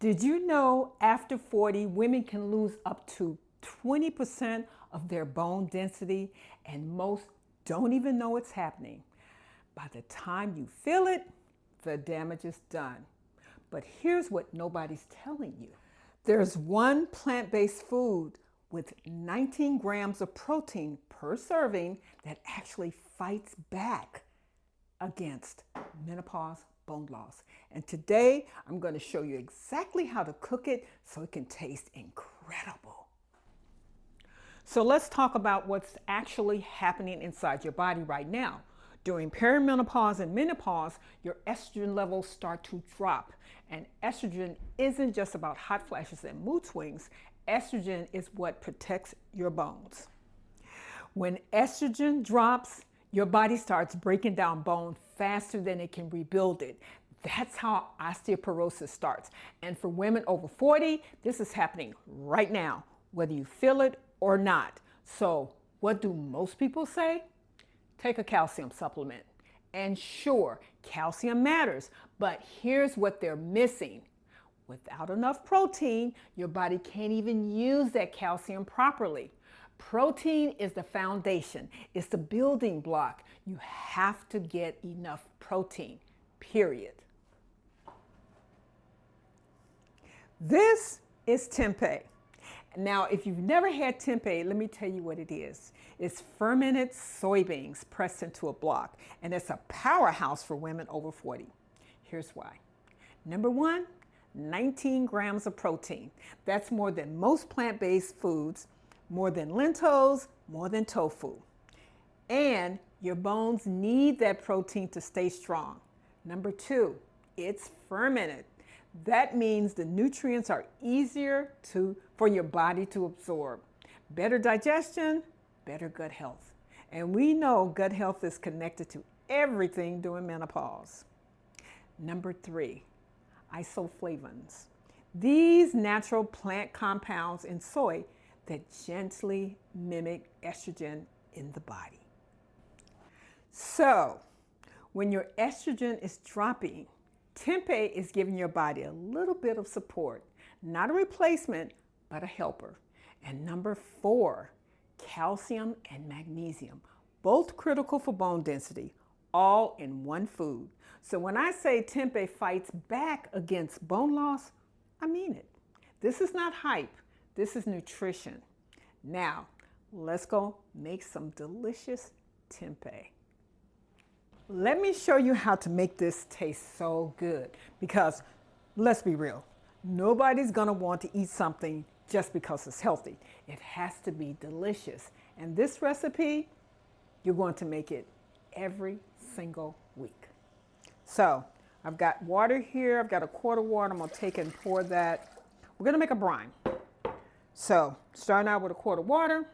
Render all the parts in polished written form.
Did you know after 40, women can lose up to 20% of their bone density, and most don't even know it's happening? By the time you feel it, the damage is done. But here's what nobody's telling you. There's one plant-based food with 19 grams of protein per serving that actually fights back against menopause bone loss. And today I'm going to show you exactly how to cook it so it can taste incredible. So let's talk about what's actually happening inside your body right now. During perimenopause and menopause, your estrogen levels start to drop. And estrogen isn't just about hot flashes and mood swings. Estrogen is what protects your bones. When estrogen drops, your body starts breaking down bone faster than it can rebuild it. That's how osteoporosis starts. And for women over 40, this is happening right now, whether you feel it or not. So what do most people say? Take a calcium supplement. And sure, calcium matters, but here's what they're missing. Without enough protein, your body can't even use that calcium properly. Protein is the foundation. It's the building block. You have to get enough protein, period. This is tempeh. Now, if you've never had tempeh, let me tell you what it is. It's fermented soybeans pressed into a block, and it's a powerhouse for women over 40. Here's why. Number one, 19 grams of protein. That's more than most plant-based foods, more than lentils, more than tofu. And your bones need that protein to stay strong. Number two, it's fermented. That means the nutrients are easier for your body to absorb. Better digestion, better gut health. And we know gut health is connected to everything during menopause. Number three, isoflavones. These natural plant compounds in soy that gently mimic estrogen in the body. So, when your estrogen is dropping, tempeh is giving your body a little bit of support, not a replacement, but a helper. And number four, calcium and magnesium, both critical for bone density, all in one food. So when I say tempeh fights back against bone loss, I mean it. This is not hype, this is nutrition. Now, let's go make some delicious tempeh. Let me show you how to make this taste so good, because let's be real, nobody's gonna want to eat something just because it's healthy. It has to be delicious. And this recipe, you're going to make it every single week. So I've got water here. I've got a quart of water. I'm gonna take and pour that. We're gonna make a brine. So starting out with a quart of water.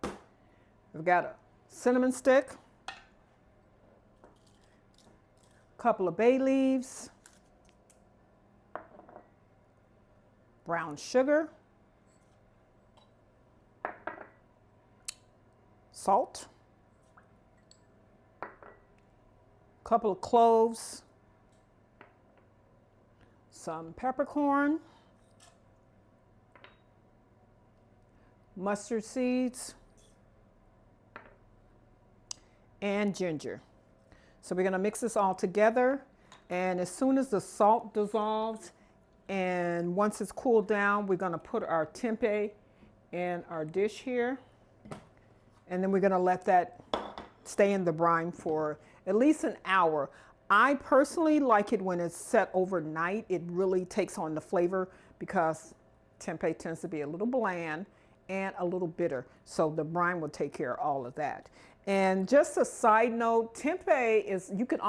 I've got a cinnamon stick, couple of bay leaves, brown sugar, salt, couple of cloves, some peppercorn, mustard seeds, and ginger. So we're gonna mix this all together, and as soon as the salt dissolves and once it's cooled down, we're gonna put our tempeh in our dish here, and then we're gonna let that stay in the brine for at least an hour. I personally like it when it's set overnight. It really takes on the flavor because tempeh tends to be a little bland and a little bitter. So the brine will take care of all of that. And just a side note, tempeh can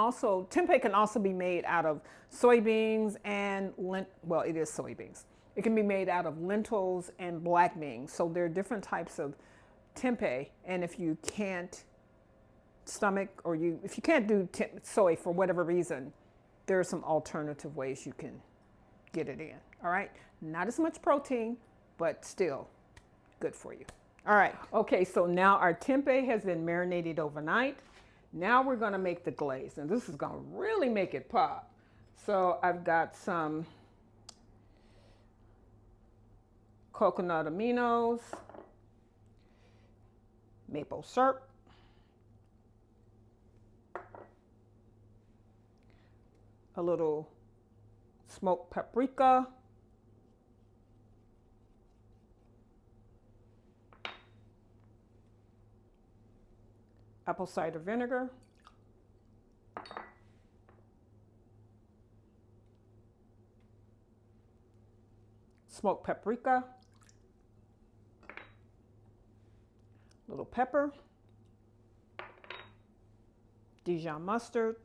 also be made out of soybeans and it is soybeans. It can be made out of lentils and black beans. So there are different types of tempeh, and if you can't stomach if you can't do soy for whatever reason, there are some alternative ways you can get it in. All right, not as much protein, but still good for you. All right, okay, so now our tempeh has been marinated overnight. Now we're gonna make the glaze, and this is gonna really make it pop. So I've got some coconut aminos, maple syrup, a little smoked paprika, apple cider vinegar, smoked paprika, little pepper, Dijon mustard,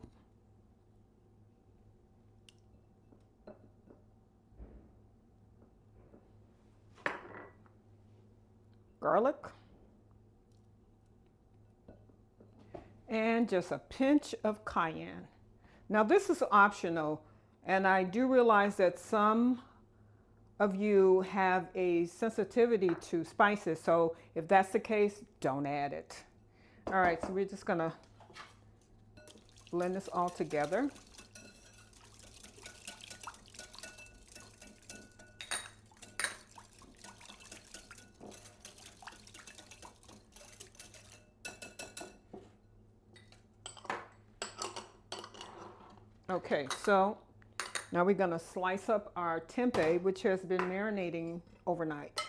garlic, and just a pinch of cayenne. Now this is optional, and I do realize that some of you have a sensitivity to spices, so if that's the case, don't add it. All right, so we're just gonna blend this all together. Okay, so now we're gonna slice up our tempeh, which has been marinating overnight.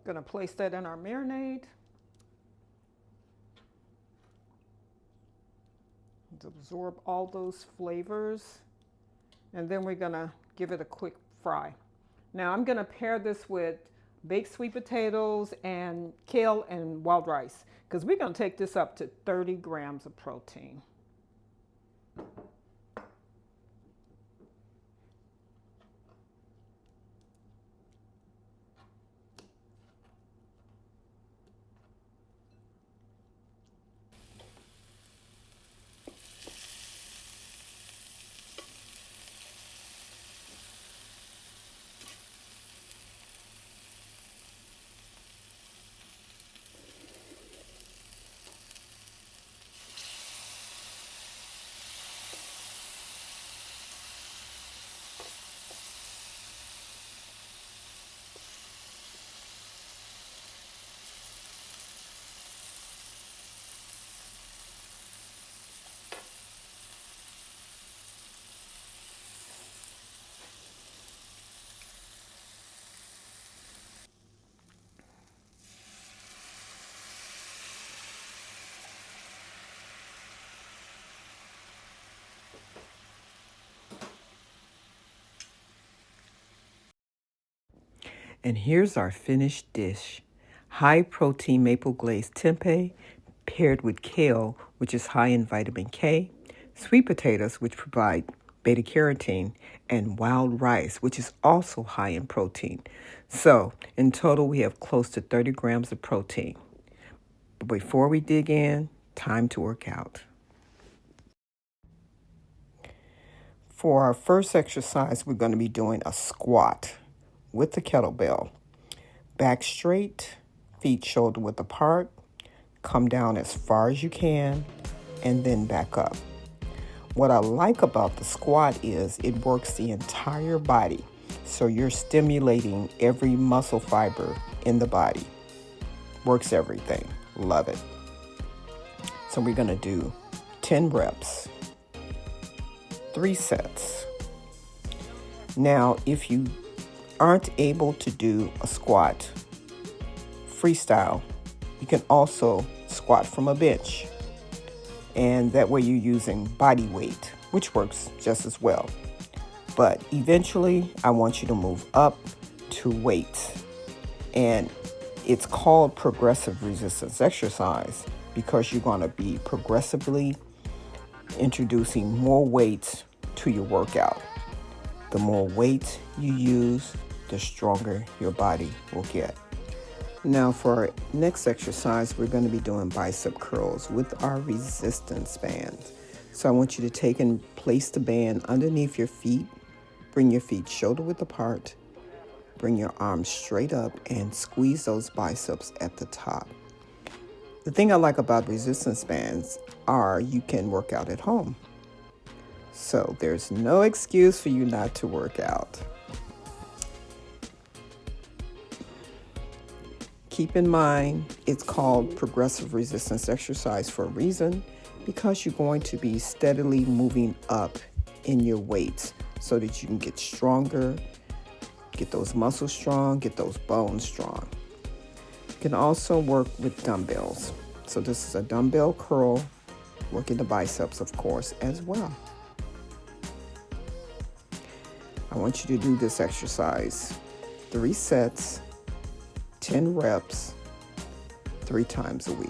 Gonna place that in our marinade. To absorb all those flavors, and then we're gonna give it a quick fry. Now I'm gonna pair this with baked sweet potatoes and kale and wild rice, because we're gonna take this up to 30 grams of protein. And here's our finished dish. High protein maple glazed tempeh paired with kale, which is high in vitamin K, sweet potatoes, which provide beta carotene, and wild rice, which is also high in protein. So in total, we have close to 30 grams of protein. But before we dig in, time to work out. For our first exercise, we're going to be doing a squat with the kettlebell. Back straight, feet shoulder width apart, come down as far as you can, and then back up. What I like about the squat is it works the entire body, so you're stimulating every muscle fiber in the body. Works everything. Love it. So we're going to do 10 reps, 3 sets. Now, if you aren't able to do a squat freestyle, you can also squat from a bench. And that way you're using body weight, which works just as well. But eventually, I want you to move up to weight. And it's called progressive resistance exercise because you're going to be progressively introducing more weight to your workout. The more weight you use, the stronger your body will get. Now for our next exercise, we're going to be doing bicep curls with our resistance band. So I want you to take and place the band underneath your feet, Bring your feet shoulder width apart. Bring your arms straight up and squeeze those biceps at the top. The thing I like about resistance bands are you can work out at home. So there's no excuse for you not to work out. Keep in mind, it's called progressive resistance exercise for a reason, because you're going to be steadily moving up in your weights so that you can get stronger, get those muscles strong, get those bones strong. You can also work with dumbbells. So this is a dumbbell curl, working the biceps, of course, as well. I want you to do this exercise 3 sets, 10 reps, 3 times a week.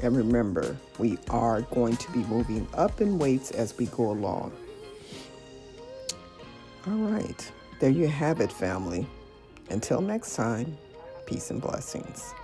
And remember, we are going to be moving up in weights as we go along. All right, there you have it, family. Until next time, peace and blessings.